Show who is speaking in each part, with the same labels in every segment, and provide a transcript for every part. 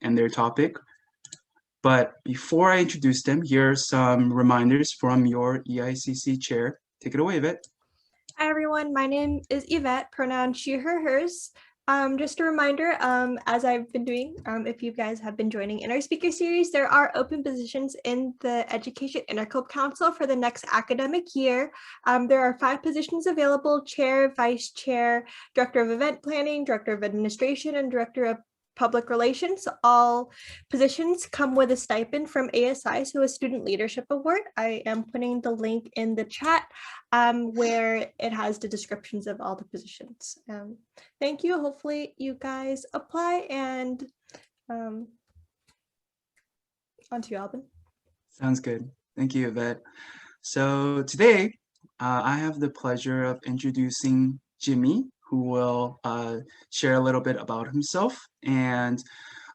Speaker 1: and their topic. But before I introduce them, here are some reminders from your EICC chair. Take it away, Yvette.
Speaker 2: Hi everyone, my name is Yvette, pronoun she, her, hers. Just a reminder, as I've been doing, if you guys have been joining in our speaker series, there are open positions in the Education Interclub Council for the next academic year. There are 5 positions available: chair, vice chair, director of event planning, director of administration, and director of public relations. All positions come with a stipend from ASI, so a Student Leadership Award. I am putting the link in the chat where it has the descriptions of all the positions. Thank you. Hopefully you guys apply, and on to you, Alvin.
Speaker 1: Sounds good. Thank you, Yvette. So today, I have the pleasure of introducing Jimmy, who will share a little bit about himself and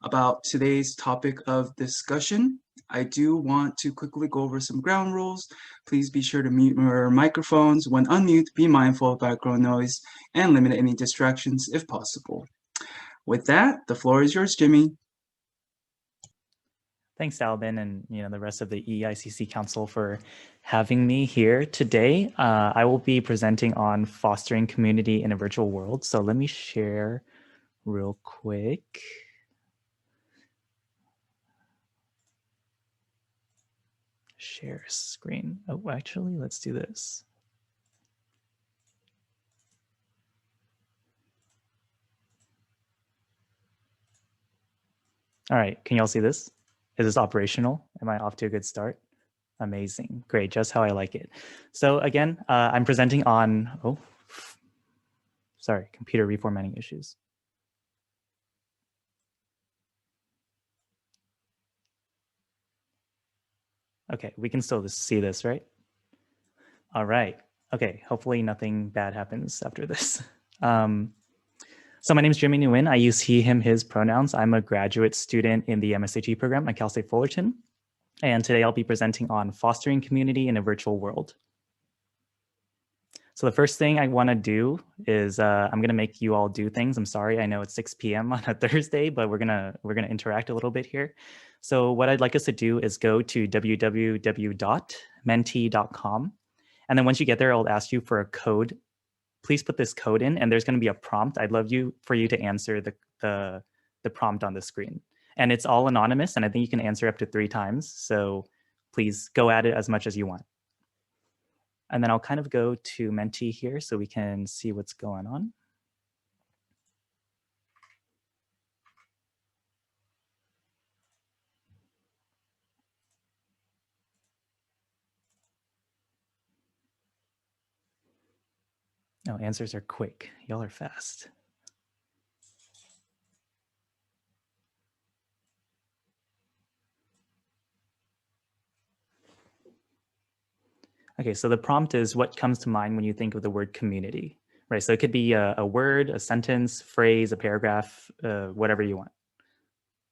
Speaker 1: about today's topic of discussion. I do want to quickly go over some ground rules. Please be sure to mute your microphones. When unmute, be mindful of background noise and limit any distractions if possible. With that, the floor is yours, Jimmy.
Speaker 3: Thanks, Albin, and the rest of the EICC Council for having me here today. I will be presenting on fostering community in a virtual world. So let me share real quick. Share screen. Oh, actually, let's do this. All right, can y'all see this? Is this operational? Am I off to a good start? Amazing, great, just how I like it. So again, I'm presenting on, sorry, computer reformatting issues. Okay, we can still see this, right? All right, okay, hopefully nothing bad happens after this. So my name is Jimmy Nguyen. I use he, him, his pronouns. I'm a graduate student in the MSHE program at Cal State Fullerton. And today I'll be presenting on fostering community in a virtual world. So the first thing I want to do is I'm going to make you all do things. I'm sorry, I know it's 6 p.m. on a Thursday, but we're gonna interact a little bit here. So what I'd like us to do is go to www.menti.com. And then once you get there, I'll ask you for a code. Please put this code in, and there's going to be a prompt. I'd love for you to answer the prompt on the screen. And it's all anonymous, and I think you can answer up to 3 times. So please go at it as much as you want. And then I'll kind of go to Menti here so we can see what's going on. No, answers are quick. Y'all are fast. Okay, so the prompt is what comes to mind when you think of the word community, right? So it could be a word, a sentence, phrase, a paragraph, whatever you want,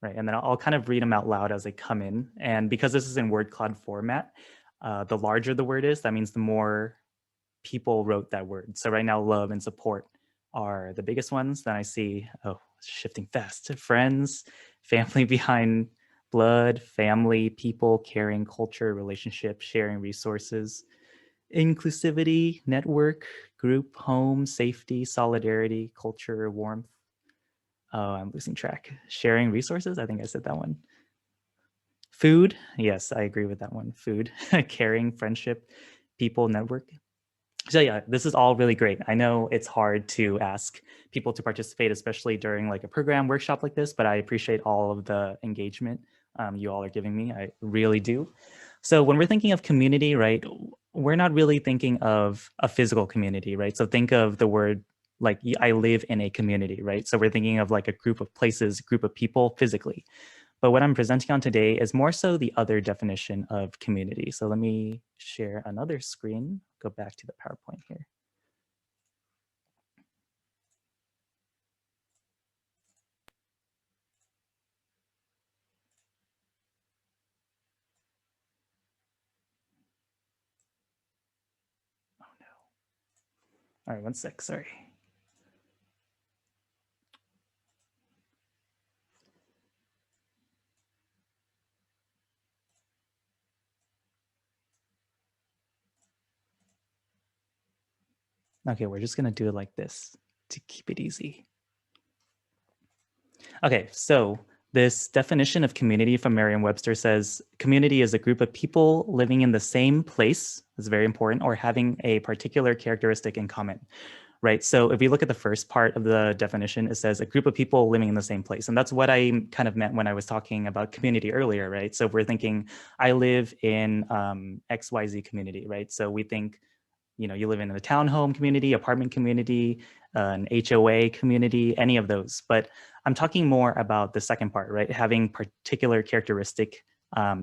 Speaker 3: right? And then I'll kind of read them out loud as they come in. And because this is in word cloud format, the larger the word is, that means the more people wrote that word. So right now, love and support are the biggest ones. Then I see, shifting fast, friends, family behind blood, family, people, caring, culture, relationship, sharing resources, inclusivity, network, group, home, safety, solidarity, culture, warmth. Oh, I'm losing track. Sharing resources, I think I said that one. Food, yes, I agree with that one. Food, caring, friendship, people, network. So yeah, this is all really great. I know it's hard to ask people to participate, especially during like a program workshop like this, but I appreciate all of the engagement you all are giving me. I really do. So when we're thinking of community, right, we're not really thinking of a physical community, right? So think of the word like I live in a community, right? So we're thinking of like a group of places, a group of people physically. But what I'm presenting on today is more so the other definition of community. So let me share another screen, go back to the PowerPoint here. Oh no. All right, one sec, sorry. Okay, we're just gonna do it like this to keep it easy. Okay, so this definition of community from Merriam-Webster says community is a group of people living in the same place, is very important, or having a particular characteristic in common, right? So if we look at the first part of the definition, it says a group of people living in the same place. And that's what I kind of meant when I was talking about community earlier, right? So if we're thinking, I live in XYZ community, right? So we think, you know, you live in a townhome community, apartment community, an HOA community, any of those. But I'm talking more about the second part, right? Having particular characteristic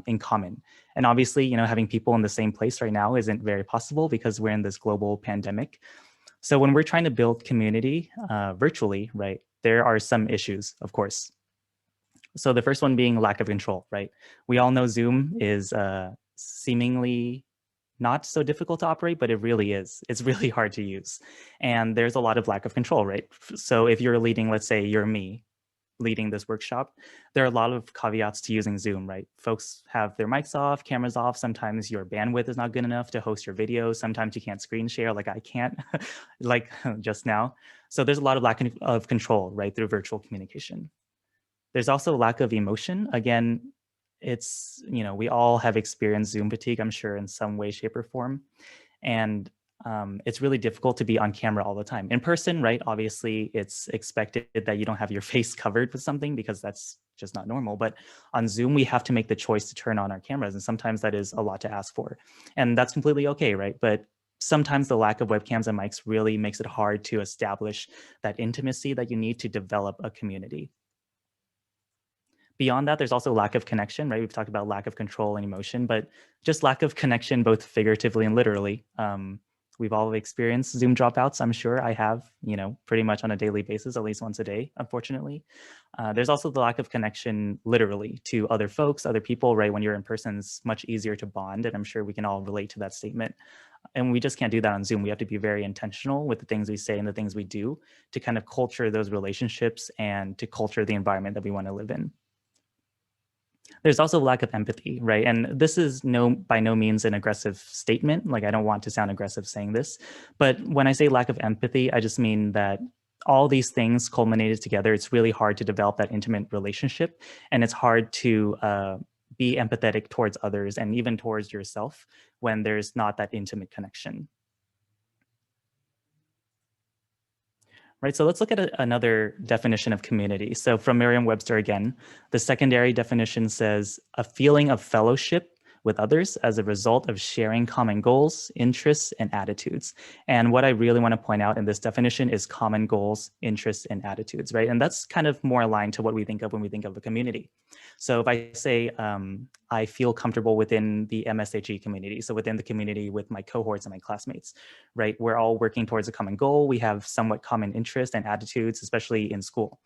Speaker 3: in common. And obviously, you know, having people in the same place right now isn't very possible because we're in this global pandemic. So when we're trying to build community virtually, right, there are some issues, of course. So the first one being lack of control, right? We all know Zoom is seemingly not so difficult to operate, but it really is. It's really hard to use. And there's a lot of lack of control, right? So if you're leading, let's say you're me leading this workshop, there are a lot of caveats to using Zoom, right? Folks have their mics off, cameras off. Sometimes your bandwidth is not good enough to host your videos. Sometimes you can't screen share like I can't, like just now. So there's a lot of lack of control, right, through virtual communication. There's also lack of emotion. Again, it's, you know, we all have experienced Zoom fatigue, I'm sure, in some way, shape, or form. And it's really difficult to be on camera all the time. In person, right? Obviously, it's expected that you don't have your face covered with something because that's just not normal. But on Zoom, we have to make the choice to turn on our cameras. And sometimes that is a lot to ask for. And that's completely okay, right? But sometimes the lack of webcams and mics really makes it hard to establish that intimacy that you need to develop a community. Beyond that, there's also lack of connection, right? We've talked about lack of control and emotion, but just lack of connection, both figuratively and literally. We've all experienced Zoom dropouts. I'm sure I have, you know, pretty much on a daily basis, at least once a day, unfortunately. There's also the lack of connection literally to other folks, other people, right? When you're in person, it's much easier to bond. And I'm sure we can all relate to that statement. And we just can't do that on Zoom. We have to be very intentional with the things we say and the things we do to kind of culture those relationships and to culture the environment that we want to live in. There's also lack of empathy, right? And this is by no means an aggressive statement. Like, I don't want to sound aggressive saying this, but when I say lack of empathy, I just mean that all these things culminated together, it's really hard to develop that intimate relationship. And it's hard to be empathetic towards others and even towards yourself when there's not that intimate connection. Right, so let's look at another definition of community. So from Merriam-Webster again, the secondary definition says a feeling of fellowship with others as a result of sharing common goals, interests, and attitudes. And what I really want to point out in this definition is common goals, interests, and attitudes, right? And that's kind of more aligned to what we think of when we think of a community. So if I say I feel comfortable within the MSHE community, so within the community with my cohorts and my classmates, right? We're all working towards a common goal. We have somewhat common interests and attitudes, especially in school,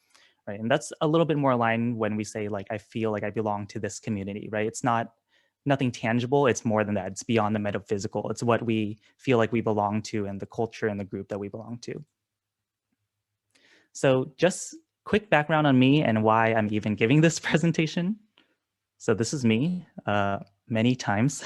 Speaker 3: right? And that's a little bit more aligned when we say, like, I feel like I belong to this community, right? It's not nothing tangible. It's more than that. It's beyond the metaphysical. It's what we feel like we belong to and the culture and the group that we belong to. So just quick background on me and why I'm even giving this presentation. So this is me many times.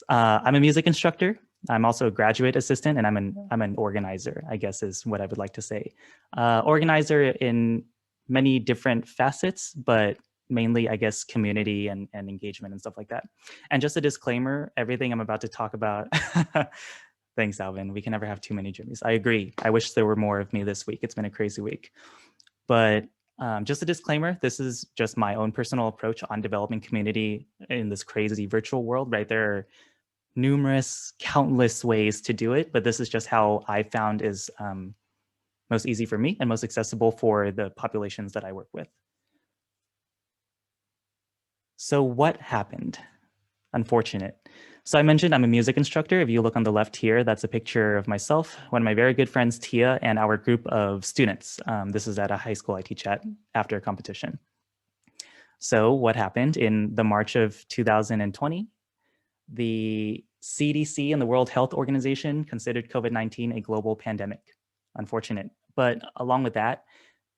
Speaker 3: I'm a music instructor. I'm also a graduate assistant, and I'm an organizer, I guess is what I would like to say. Organizer in many different facets, but mainly, I guess, community and engagement and stuff like that. And just a disclaimer, everything I'm about to talk about, thanks, Alvin. We can never have too many Jimmys. I agree. I wish there were more of me this week. It's been a crazy week. But just a disclaimer, this is just my own personal approach on developing community in this crazy virtual world, right? There are numerous, countless ways to do it, but this is just how I found is most easy for me and most accessible for the populations that I work with. So what happened? Unfortunate. So I mentioned I'm a music instructor. If you look on the left here, that's a picture of myself, one of my very good friends, Tia, and our group of students. This is at a high school I teach at after a competition. So what happened in the March of 2020? The CDC and the World Health Organization considered COVID-19 a global pandemic. Unfortunate. But along with that,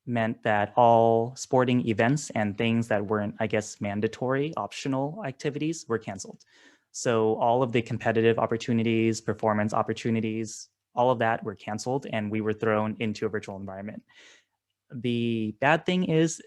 Speaker 3: meant that all sporting events and things that weren't, I guess, mandatory, optional activities were canceled. So all of the competitive opportunities, performance opportunities, all of that were canceled and we were thrown into a virtual environment. The bad thing is,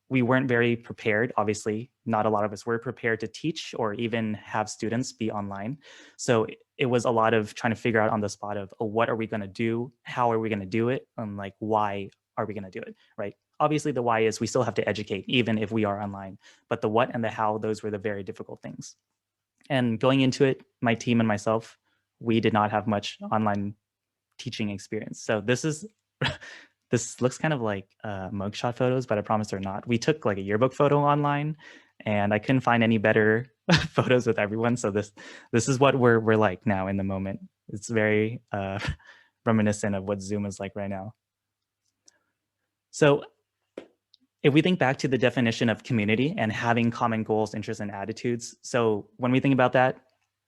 Speaker 3: we weren't very prepared. Obviously, not a lot of us were prepared to teach or even have students be online. So it was a lot of trying to figure out on the spot of, oh, what are we going to do? How are we going to do it? And like, why are we going to do it? Right. Obviously, the why is we still have to educate, even if we are online. But the what and the how, those were the very difficult things. And going into it, my team and myself, we did not have much online teaching experience. So this is this looks kind of like mugshot photos, but I promise they're not. We took like a yearbook photo online, and I couldn't find any better photos with everyone. So this is what we're like now in the moment. It's very reminiscent of what Zoom is like right now. So if we think back to the definition of community and having common goals, interests, and attitudes, so when we think about that,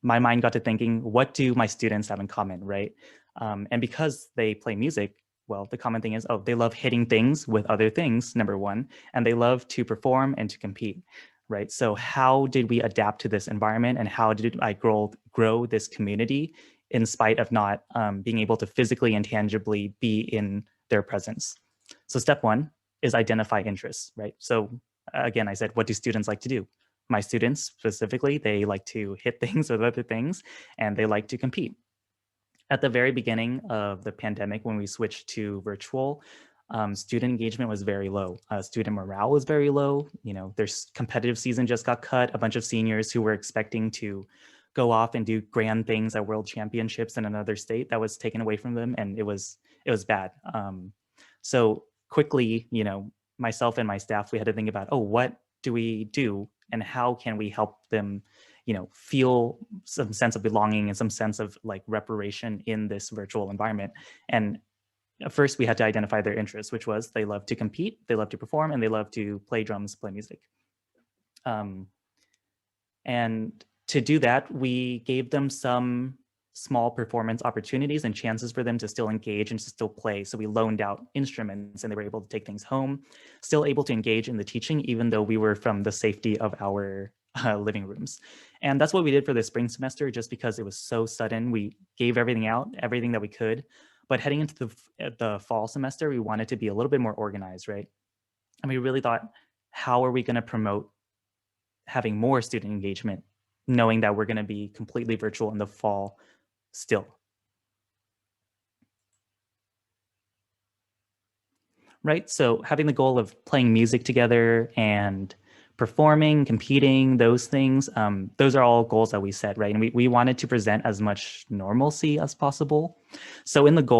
Speaker 3: my mind got to thinking, what do my students have in common, right? And because they play music, well, the common thing is, oh, they love hitting things with other things, number one, and they love to perform and to compete, right? So how did we adapt to this environment, and how did I grow this community in spite of not being able to physically and tangibly be in their presence? So step one is identify interests, right? So again, I said, what do students like to do? My students specifically, they like to hit things with other things, and they like to compete. At the very beginning of the pandemic, when we switched to virtual, student engagement was very low. Student morale was very low. Their competitive season just got cut. A bunch of seniors who were expecting to go off and do grand things at world championships in another state, that was taken away from them, and it was bad. So quickly, myself and my staff, we had to think about, oh, what do we do, and how can we help them feel some sense of belonging and some sense of like reparation in this virtual environment. And first we had to identify their interests, which was they love to compete, they love to perform, and they love to play drums, play music. And to do that, we gave them some small performance opportunities and chances for them to still engage and to still play. So we loaned out instruments, and they were able to take things home, still able to engage in the teaching, even though we were from the safety of our living rooms. And that's what we did for the spring semester, just because it was so sudden. We gave everything out, everything that we could. But heading into the fall semester, we wanted to be a little bit more organized, right? And we really thought, how are we going to promote having more student engagement, knowing that we're going to be completely virtual in the fall still? Right? So having the goal of playing music together and performing, competing, those things, those are all goals that we set, right? And we wanted to present as much normalcy as possible. So in the goal,